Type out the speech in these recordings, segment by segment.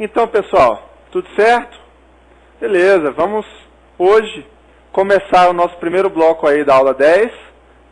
Então, pessoal, tudo certo? Beleza, vamos hoje começar o nosso primeiro bloco aí da aula 10,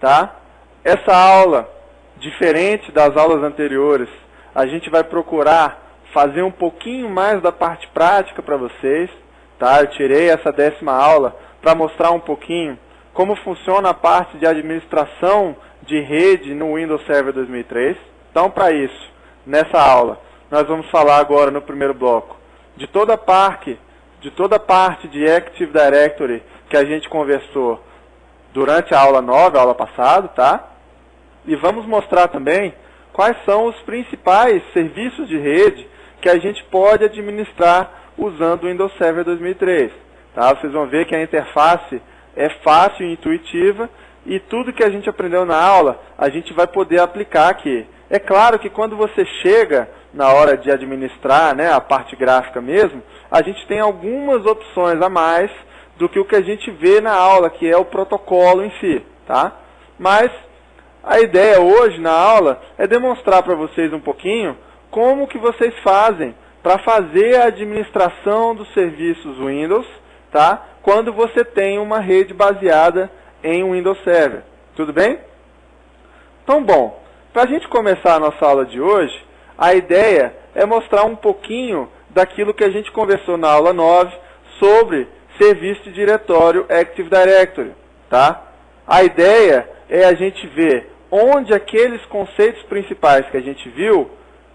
tá? Essa aula, diferente das aulas anteriores, a gente vai procurar fazer um pouquinho mais da parte prática para vocês, tá? Eu tirei essa 10ª aula para mostrar um pouquinho como funciona a parte de administração de rede no Windows Server 2003. Então, para isso, nessa aula, nós vamos falar agora no primeiro bloco de toda a parte de Active Directory que a gente conversou durante a aula 9, a aula passada, tá? E vamos mostrar também quais são os principais serviços de rede que a gente pode administrar usando o Windows Server 2003. Tá? Vocês vão ver que a interface é fácil e intuitiva e tudo que a gente aprendeu na aula, a gente vai poder aplicar aqui. É claro que quando você chega na hora de administrar, né, a parte gráfica mesmo, a gente tem algumas opções a mais do que o que a gente vê na aula, que é o protocolo em si. Tá? Mas a ideia hoje na aula é demonstrar para vocês um pouquinho como que vocês fazem para fazer a administração dos serviços Windows, tá? Quando você tem uma rede baseada em Windows Server. Tudo bem? Então, bom, para a gente começar a nossa aula de hoje, a ideia é mostrar um pouquinho daquilo que a gente conversou na aula 9 sobre serviço de diretório Active Directory. Tá? A ideia é a gente ver onde aqueles conceitos principais que a gente viu,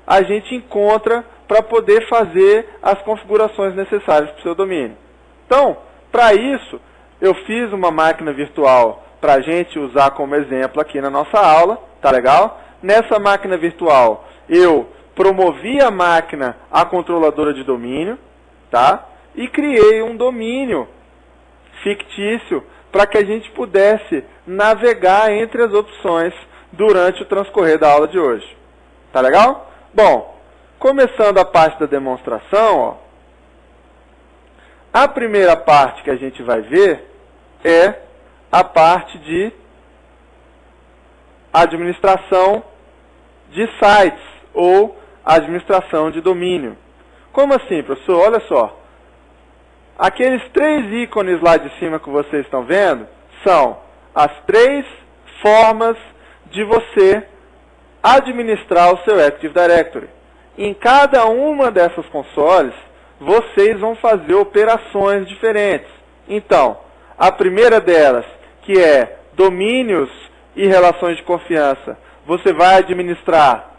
a gente encontra para poder fazer as configurações necessárias para o seu domínio. Então, para isso, eu fiz uma máquina virtual para a gente usar como exemplo aqui na nossa aula, tá legal? Nessa máquina virtual, eu promovi a máquina a controladora de domínio, tá? E criei um domínio fictício para que a gente pudesse navegar entre as opções durante o transcorrer da aula de hoje. Tá legal? Bom, começando a parte da demonstração, ó, a primeira parte que a gente vai ver é a parte de administração de sites ou administração de domínio. Como assim, professor? Olha só. Aqueles 3 ícones lá de cima que vocês estão vendo são as 3 formas de você administrar o seu Active Directory. Em cada uma dessas consoles, vocês vão fazer operações diferentes. Então, a primeira delas, que é domínios e relações de confiança, você vai administrar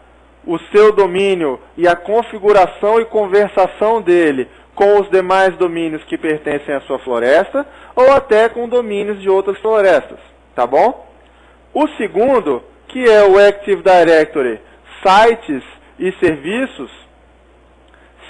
o seu domínio e a configuração e conversação dele com os demais domínios que pertencem à sua floresta, ou até com domínios de outras florestas. Tá bom? O segundo, que é o Active Directory Sites e Serviços,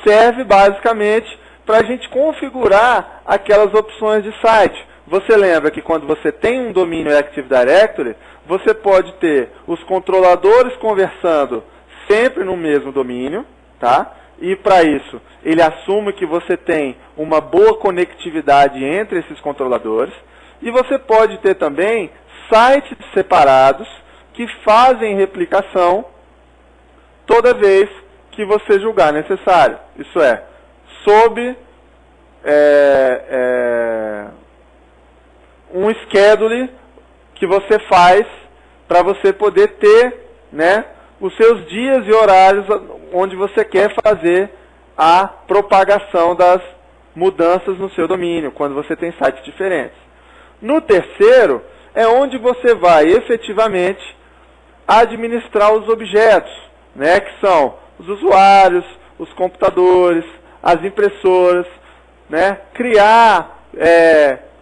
serve basicamente para a gente configurar aquelas opções de site. Você lembra que quando você tem um domínio Active Directory, você pode ter os controladores conversando sempre no mesmo domínio, tá? E para isso, ele assume que você tem uma boa conectividade entre esses controladores. E você pode ter também sites separados que fazem replicação toda vez que você julgar necessário. Isso é, sob um schedule que você faz para você poder ter, né, os seus dias e horários onde você quer fazer a propagação das mudanças no seu domínio, quando você tem sites diferentes. No terceiro, é onde você vai efetivamente administrar os objetos, né, que são os usuários, os computadores, as impressoras, né, criar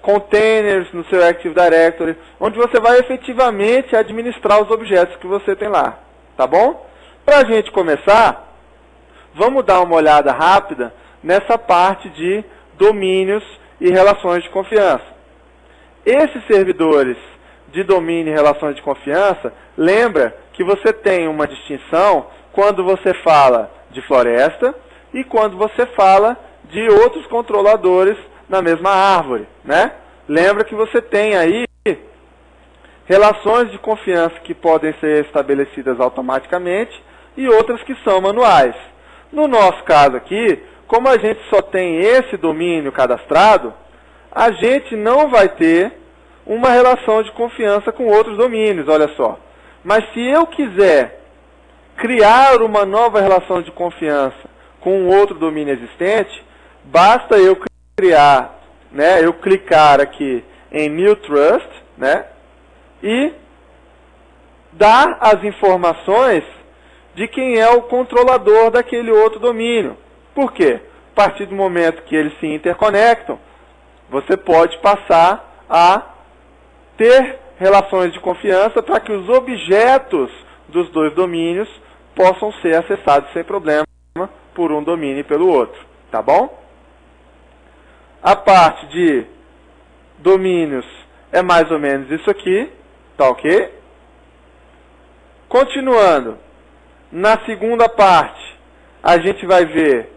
containers no seu Active Directory, onde você vai efetivamente administrar os objetos que você tem lá. Tá bom? Para a gente começar, vamos dar uma olhada rápida nessa parte de domínios e relações de confiança. Esses servidores de domínio e relações de confiança, lembra que você tem uma distinção quando você fala de floresta e quando você fala de outros controladores na mesma árvore, né? Lembra que você tem aí relações de confiança que podem ser estabelecidas automaticamente e outras que são manuais. No nosso caso aqui, como a gente só tem esse domínio cadastrado, a gente não vai ter uma relação de confiança com outros domínios, olha só. Mas se eu quiser criar uma nova relação de confiança com um outro domínio existente, basta eu criar, né, eu clicar aqui em New Trust, né, e dar as informações de quem é o controlador daquele outro domínio. Por quê? A partir do momento que eles se interconectam, você pode passar a ter relações de confiança para que os objetos dos dois domínios possam ser acessados sem problema por um domínio e pelo outro. Tá bom? A parte de domínios é mais ou menos isso aqui. Tá ok? Continuando. Na segunda parte, a gente vai ver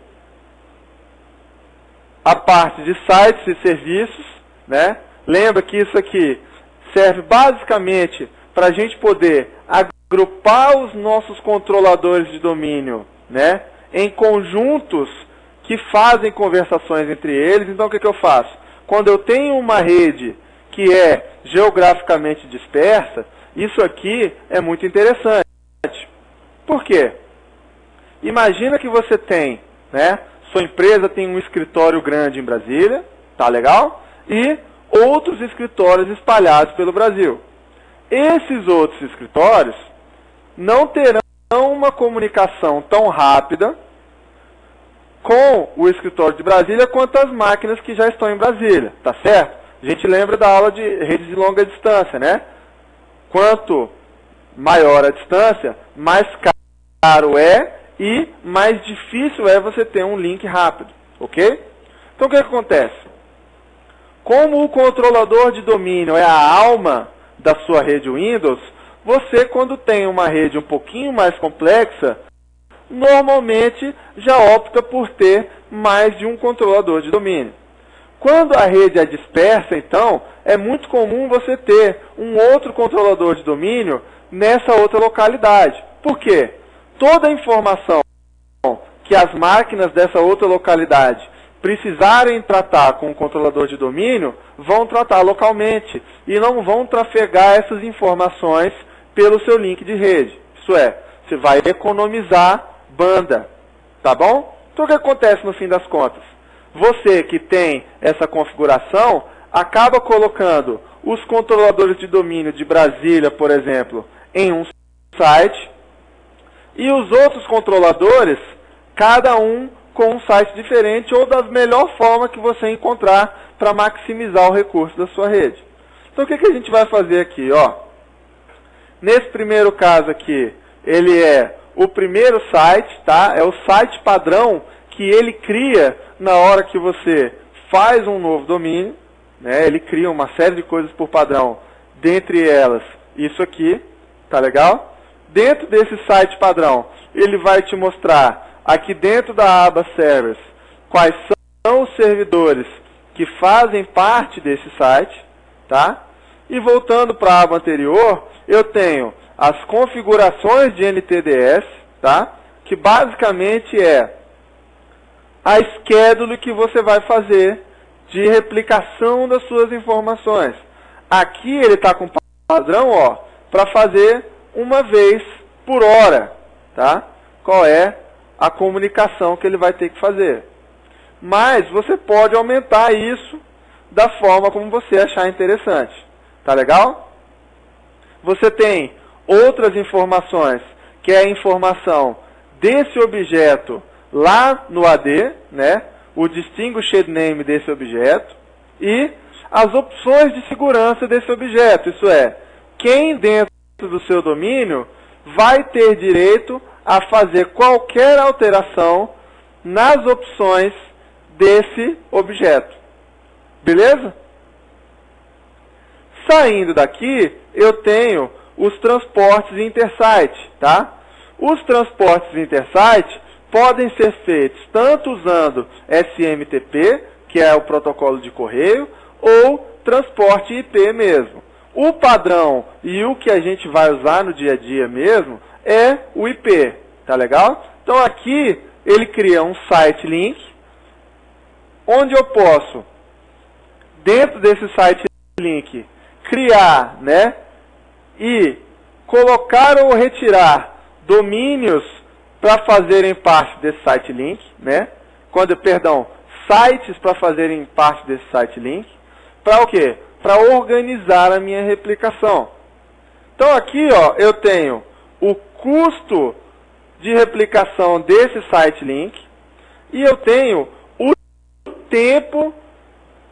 a parte de sites e serviços, né? Lembra que isso aqui serve basicamente para a gente poder agrupar os nossos controladores de domínio, né, em conjuntos que fazem conversações entre eles. Então, o que eu faço? Quando eu tenho uma rede que é geograficamente dispersa, isso aqui é muito interessante. Por quê? Imagina que você tem, né, sua empresa tem um escritório grande em Brasília, tá legal? E outros escritórios espalhados pelo Brasil. Esses outros escritórios não terão uma comunicação tão rápida com o escritório de Brasília quanto as máquinas que já estão em Brasília, tá certo? A gente lembra da aula de redes de longa distância, né? Quanto maior a distância, mais caro é e mais difícil é você ter um link rápido, ok? Então o que acontece? Como o controlador de domínio é a alma da sua rede Windows, você, quando tem uma rede um pouquinho mais complexa, normalmente já opta por ter mais de um controlador de domínio. Quando a rede é dispersa, então, é muito comum você ter um outro controlador de domínio nessa outra localidade. Por quê? Toda a informação que as máquinas dessa outra localidade precisarem tratar com o controlador de domínio, vão tratar localmente e não vão trafegar essas informações pelo seu link de rede. Isso é, você vai economizar banda, tá bom? Então o que acontece no fim das contas? Você que tem essa configuração, acaba colocando os controladores de domínio de Brasília, por exemplo, em um site, e os outros controladores, cada um com um site diferente ou da melhor forma que você encontrar para maximizar o recurso da sua rede. Então o que a gente vai fazer aqui? Ó? Nesse primeiro caso aqui, ele é o primeiro site, tá? É o site padrão que ele cria na hora que você faz um novo domínio, né? Ele cria uma série de coisas por padrão, dentre elas isso aqui, tá legal? Dentro desse site padrão, ele vai te mostrar aqui dentro da aba Servers quais são os servidores que fazem parte desse site, tá? E voltando para a aba anterior, eu tenho as configurações de NTDS, tá? Que basicamente é a schedule que você vai fazer de replicação das suas informações. Aqui ele está com padrão, ó, para fazer uma vez por hora, tá? Qual é a comunicação que ele vai ter que fazer. Mas você pode aumentar isso da forma como você achar interessante. Tá legal? Você tem outras informações, que é a informação desse objeto lá no AD, né? O distinguished name desse objeto e as opções de segurança desse objeto. Isso é, quem dentro do seu domínio vai ter direito a fazer qualquer alteração nas opções desse objeto. Beleza? Saindo daqui, eu tenho os transportes intersite, tá? Os transportes intersite podem ser feitos tanto usando SMTP, que é o protocolo de correio, ou transporte IP mesmo. O padrão e o que a gente vai usar no dia a dia mesmo é o IP, tá legal? Então aqui ele cria um site link, onde eu posso, dentro desse site link, criar, né, e colocar ou retirar domínios para fazerem parte desse site link, né? Sites para fazerem parte desse site link. Para o quê? Para organizar a minha replicação. Então aqui, ó, eu tenho o custo de replicação desse site link e eu tenho o tempo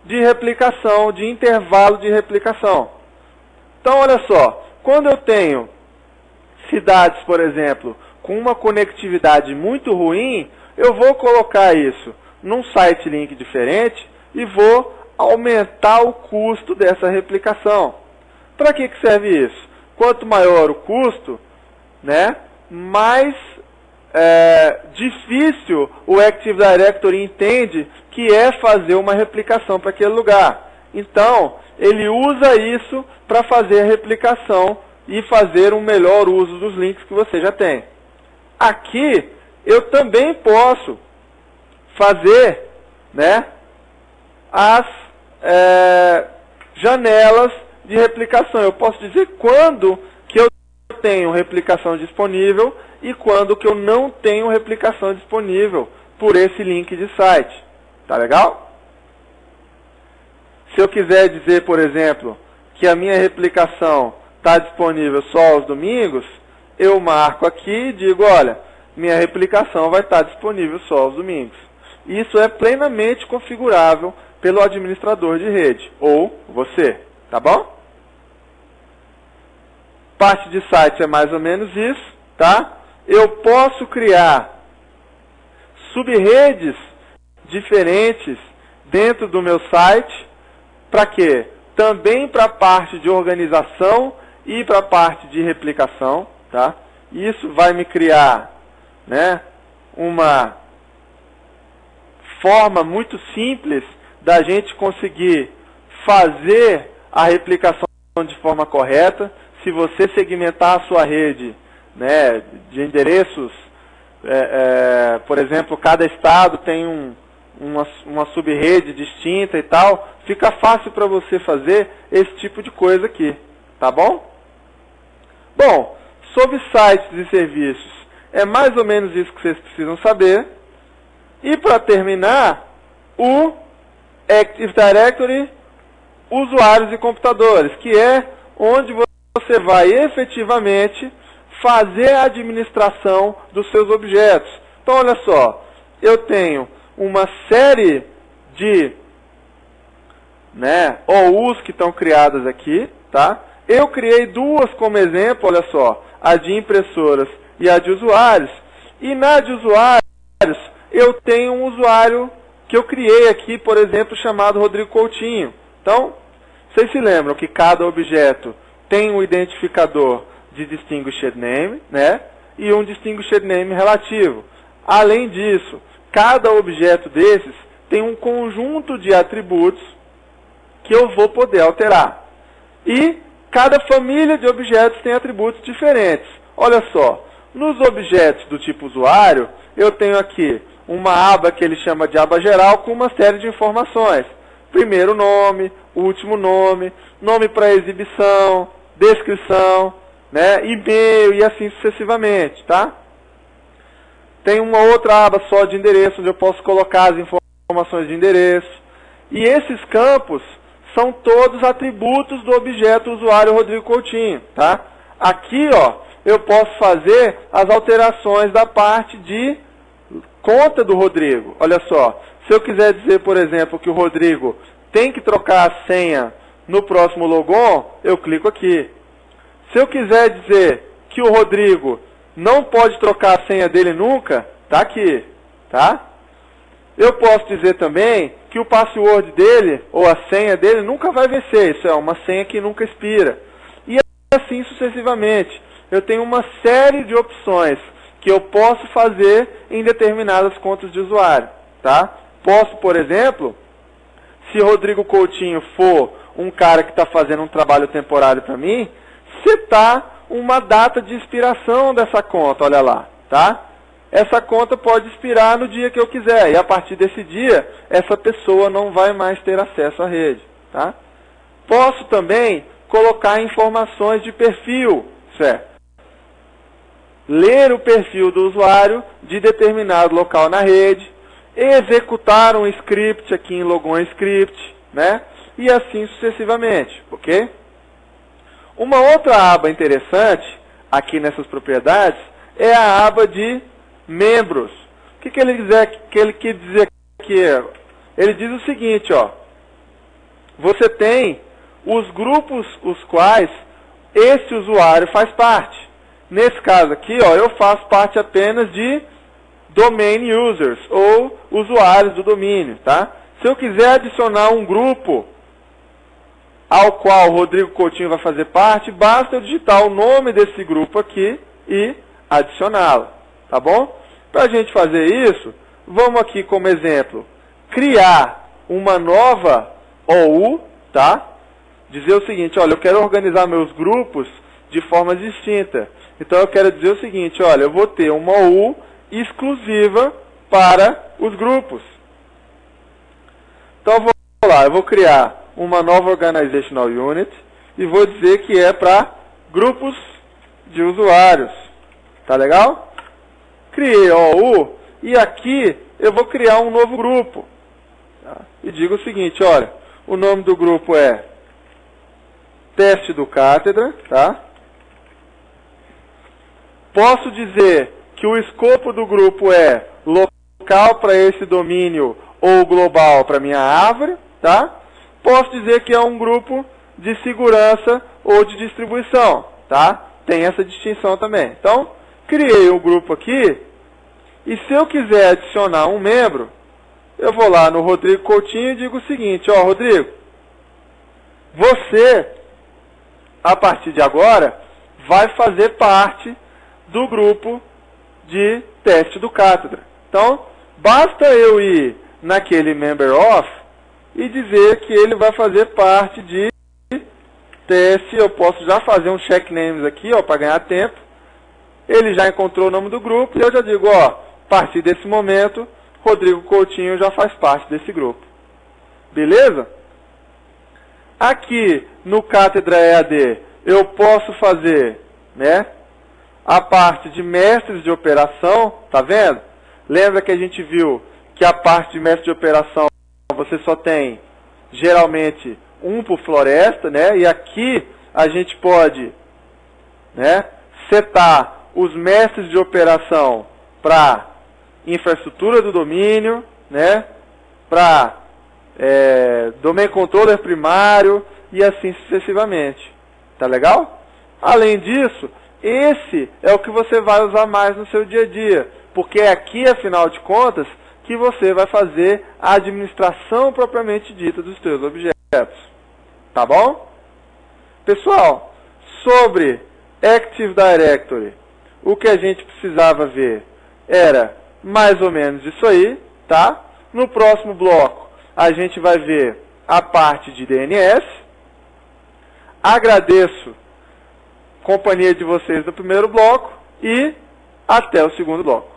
de replicação, de intervalo de replicação. Então, olha só, quando eu tenho cidades, por exemplo, com uma conectividade muito ruim, eu vou colocar isso num site link diferente e vou aumentar o custo dessa replicação. Para que serve isso? Quanto maior o custo, né, mais difícil o Active Directory entende que é fazer uma replicação para aquele lugar. Então, ele usa isso para fazer a replicação e fazer um melhor uso dos links que você já tem. Aqui, eu também posso fazer, né, as janelas de replicação. Eu posso dizer quando que eu tenho replicação disponível e quando que eu não tenho replicação disponível por esse link de site. Tá legal? Se eu quiser dizer, por exemplo, que a minha replicação está disponível só aos domingos, eu marco aqui e digo, olha, minha replicação vai estar disponível só aos domingos. Isso é plenamente configurável pelo administrador de rede, ou você, tá bom? Parte de site é mais ou menos isso, tá? Eu posso criar subredes diferentes dentro do meu site, para quê? Também para a parte de organização e para a parte de replicação, tá? Isso vai me criar, né, uma forma muito simples da gente conseguir fazer a replicação de forma correta. Se você segmentar a sua rede, né, de endereços, por exemplo, cada estado tem uma subrede distinta e tal, fica fácil para você fazer esse tipo de coisa aqui, tá bom? Bom, sobre sites e serviços, é mais ou menos isso que vocês precisam saber. E para terminar, o Active Directory, usuários e computadores, que é onde você vai efetivamente fazer a administração dos seus objetos. Então, olha só, eu tenho uma série de, né, OUs que estão criadas aqui, tá? Eu criei duas como exemplo, olha só, a de impressoras e a de usuários. E na de usuários, eu tenho um usuário que eu criei aqui, por exemplo, chamado Rodrigo Coutinho. Então, vocês se lembram que cada objeto tem um identificador de Distinguished Name, né? E um Distinguished Name relativo. Além disso, cada objeto desses tem um conjunto de atributos que eu vou poder alterar. E cada família de objetos tem atributos diferentes. Olha só, nos objetos do tipo usuário, eu tenho aqui uma aba que ele chama de aba geral com uma série de informações. Primeiro nome, último nome, nome para exibição, descrição, né, e-mail e assim sucessivamente, tá? Tem uma outra aba só de endereço, onde eu posso colocar as informações de endereço. E esses campos são todos atributos do objeto usuário Rodrigo Coutinho, tá? Aqui, ó, eu posso fazer as alterações da parte de conta do Rodrigo. Olha só, se eu quiser dizer, por exemplo, que o Rodrigo tem que trocar a senha no próximo logon, eu clico aqui. Se eu quiser dizer que o Rodrigo não pode trocar a senha dele nunca, tá aqui, tá? Eu posso dizer também que o password dele, ou a senha dele, nunca vai vencer. Isso é uma senha que nunca expira. E assim sucessivamente. Eu tenho uma série de opções que eu posso fazer em determinadas contas de usuário, tá? Posso, por exemplo, se Rodrigo Coutinho for um cara que está fazendo um trabalho temporário para mim, setar uma data de expiração dessa conta, olha lá, tá? essa conta pode expirar no dia que eu quiser. E a partir desse dia, essa pessoa não vai mais ter acesso à rede. Tá? Posso também colocar informações de perfil. Certo? Ler o perfil do usuário de determinado local na rede, executar um script aqui em Logon Script, né? E assim sucessivamente, ok? Uma outra aba interessante aqui nessas propriedades é a aba de membros. O que ele quer dizer aqui? Ele diz o seguinte, ó. Você tem os grupos os quais esse usuário faz parte. Nesse caso aqui, ó, eu faço parte apenas de domain users, ou usuários do domínio, tá? Se eu quiser adicionar um grupo ao qual o Rodrigo Coutinho vai fazer parte, basta eu digitar o nome desse grupo aqui e adicioná-lo, tá bom? Para a gente fazer isso, vamos aqui como exemplo, criar uma nova OU, tá? Dizer o seguinte, olha, eu quero organizar meus grupos de forma distinta. Então eu quero dizer o seguinte, olha, eu vou ter uma OU exclusiva para os grupos. Então eu vou criar uma nova Organizational Unit e vou dizer que é para grupos de usuários. Tá legal? Criei a OU e aqui eu vou criar um novo grupo. Tá? E digo o seguinte, olha, o nome do grupo é Teste do Cátedra, tá? Posso dizer que o escopo do grupo é local para esse domínio ou global para minha árvore, tá? Posso dizer que é um grupo de segurança ou de distribuição, tá? Tem essa distinção também. Então, criei um grupo aqui e se eu quiser adicionar um membro, eu vou lá no Rodrigo Coutinho e digo o seguinte, ó, Rodrigo, você, a partir de agora, vai fazer parte do grupo de teste do Cátedra. Então, basta eu ir naquele member of e dizer que ele vai fazer parte de teste. Eu posso já fazer um check names aqui, ó, para ganhar tempo. Ele já encontrou o nome do grupo e eu já digo, ó, a partir desse momento, Rodrigo Coutinho já faz parte desse grupo. Beleza? Aqui no Cátedra EAD, eu posso fazer, né, a parte de mestres de operação, tá vendo? Lembra que a gente viu que a parte de mestre de operação você só tem, geralmente, um por floresta, né? E aqui a gente pode, né, setar os mestres de operação para infraestrutura do domínio, né? Para domain controller primário e assim sucessivamente. Tá legal? Além disso, esse é o que você vai usar mais no seu dia a dia, porque é aqui, afinal de contas, que você vai fazer a administração propriamente dita dos seus objetos. Tá bom? Pessoal, sobre Active Directory, o que a gente precisava ver era mais ou menos isso aí, tá? No próximo bloco, a gente vai ver a parte de DNS. Agradeço a companhia de vocês no primeiro bloco e até o segundo bloco.